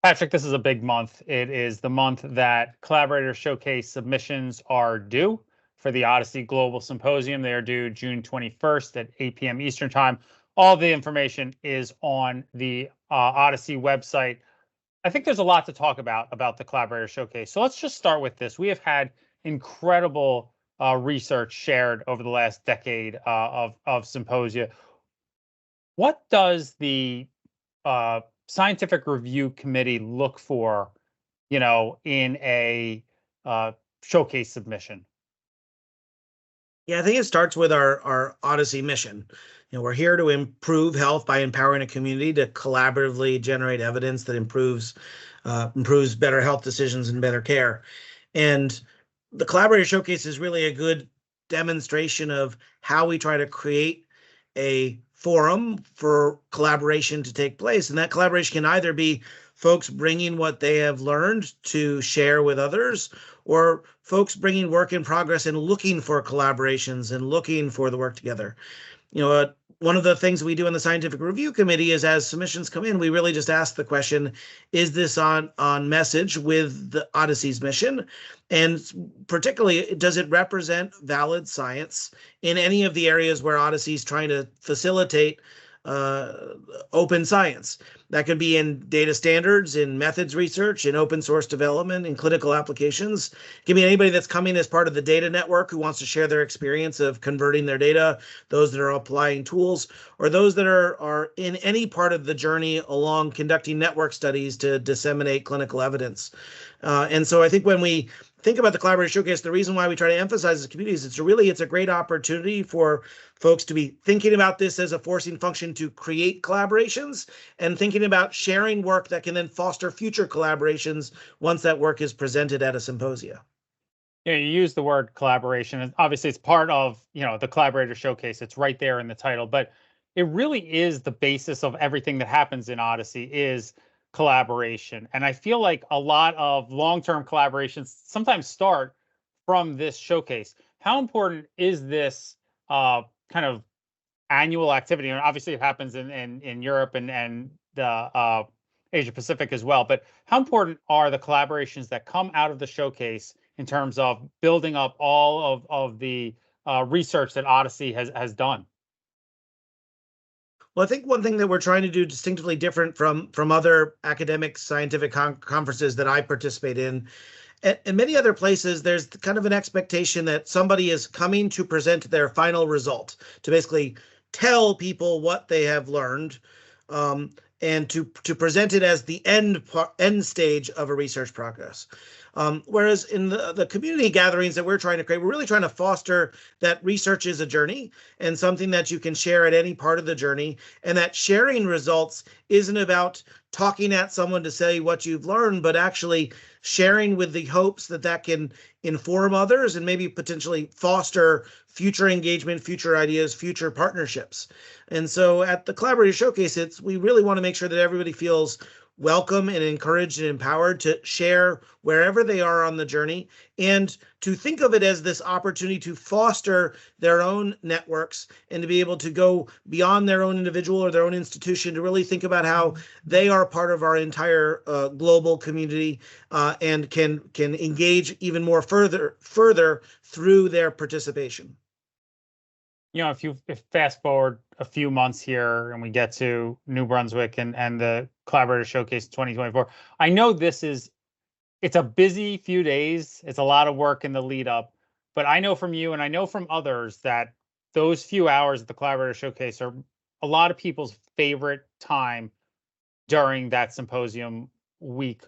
Patrick, this is a big month. It is the month that Collaborator Showcase submissions are due for the Odyssey Global Symposium. They are due June 21st at 8 p.m. Eastern Time. All the information is on the Odyssey website. I think there's a lot to talk about the Collaborator Showcase. So let's just start with this. We have had incredible research shared over the last decade of symposia. What does the scientific review committee look for, in a showcase submission? Yeah, I think it starts with our Odyssey mission. We're here to improve health by empowering a community to collaboratively generate evidence that improves better health decisions and better care. And the Collaborator Showcase is really a good demonstration of how we try to create a forum for collaboration to take place. And that collaboration can either be folks bringing what they have learned to share with others, or folks bringing work in progress and looking for collaborations and looking for the work together. One of the things we do in the scientific review committee is, as submissions come in, we really just ask the question, is this on message with the Odyssey's mission? And particularly, does it represent valid science in any of the areas where Odyssey is trying to facilitate open science? That could be in data standards, in methods research, in open source development, in clinical applications. It can be anybody that's coming as part of the data network who wants to share their experience of converting their data, those that are applying tools, or those that are in any part of the journey along conducting network studies to disseminate clinical evidence. And so I think when we think about the Collaborator Showcase, the reason why we try to emphasize this community is it's a great opportunity for folks to be thinking about this as a forcing function to create collaborations and thinking about sharing work that can then foster future collaborations once that work is presented at a symposia. You use the word collaboration, and obviously it's part of, the Collaborator Showcase. It's right there in the title, but it really is the basis of everything that happens in Odyssey is collaboration. And I feel like a lot of long-term collaborations sometimes start from this showcase. How important is this kind of annual activity? And obviously it happens in Europe and the Asia Pacific as well. But how important are the collaborations that come out of the showcase in terms of building up all of the research that Odyssey has done? Well, I think one thing that we're trying to do distinctively different from other academic scientific conferences that I participate in, and many other places, there's kind of an expectation that somebody is coming to present their final result, to basically tell people what they have learned, and to present it as the end stage of a research progress. Whereas in the community gatherings that we're trying to create, we're really trying to foster that research is a journey and something that you can share at any part of the journey. And that sharing results isn't about talking at someone to say what you've learned, but actually sharing with the hopes that can inform others and maybe potentially foster future engagement, future ideas, future partnerships. And so at the Collaborator Showcase, we really want to make sure that everybody feels welcome and encouraged and empowered to share wherever they are on the journey, and to think of it as this opportunity to foster their own networks and to be able to go beyond their own individual or their own institution to really think about how they are part of our entire global community, and can engage even more further through their participation. If you fast forward a few months here and we get to New Brunswick and the Collaborator Showcase 2024, I know it's a busy few days. It's a lot of work in the lead up, but I know from you and I know from others that those few hours at the Collaborator Showcase are a lot of people's favorite time during that symposium week.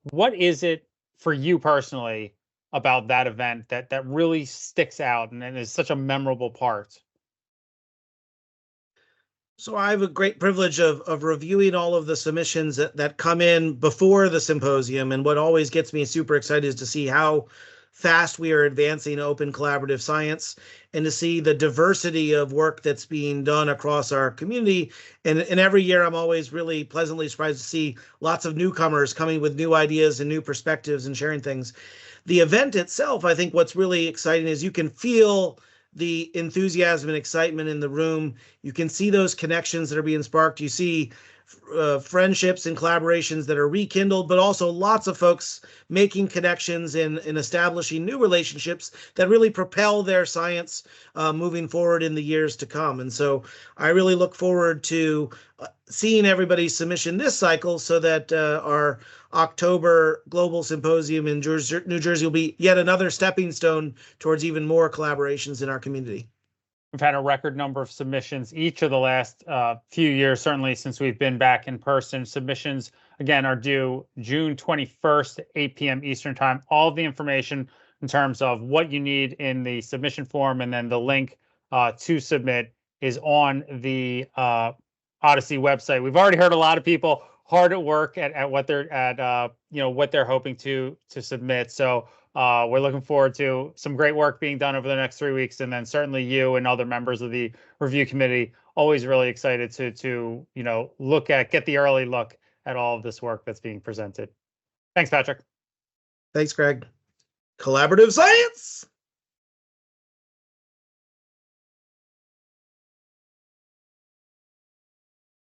What is it for you personally about that event that really sticks out and is such a memorable part? So I have a great privilege of reviewing all of the submissions that come in before the symposium. And what always gets me super excited is to see how fast we are advancing open collaborative science and to see the diversity of work that's being done across our community. And every year, I'm always really pleasantly surprised to see lots of newcomers coming with new ideas and new perspectives and sharing things. The event itself, I think what's really exciting is you can feel the enthusiasm and excitement in the room. You can see those connections that are being sparked. You see friendships and collaborations that are rekindled, but also lots of folks making connections and establishing new relationships that really propel their science moving forward in the years to come. And so I really look forward to seeing everybody's submission this cycle so that our October Global Symposium in New Jersey will be yet another stepping stone towards even more collaborations in our community. We've had a record number of submissions each of the last few years, certainly since we've been back in person. Submissions, again, are due June 21st, 8 p.m. Eastern Time. All of the information in terms of what you need in the submission form and then the link to submit is on the Odyssey website. We've already heard a lot of people hard at work at what they're what they're hoping to submit. So we're looking forward to some great work being done over the next 3 weeks, and then certainly you and other members of the review committee always really excited to get the early look at all of this work that's being presented. Thanks, Patrick. Thanks, Craig. Collaborative science.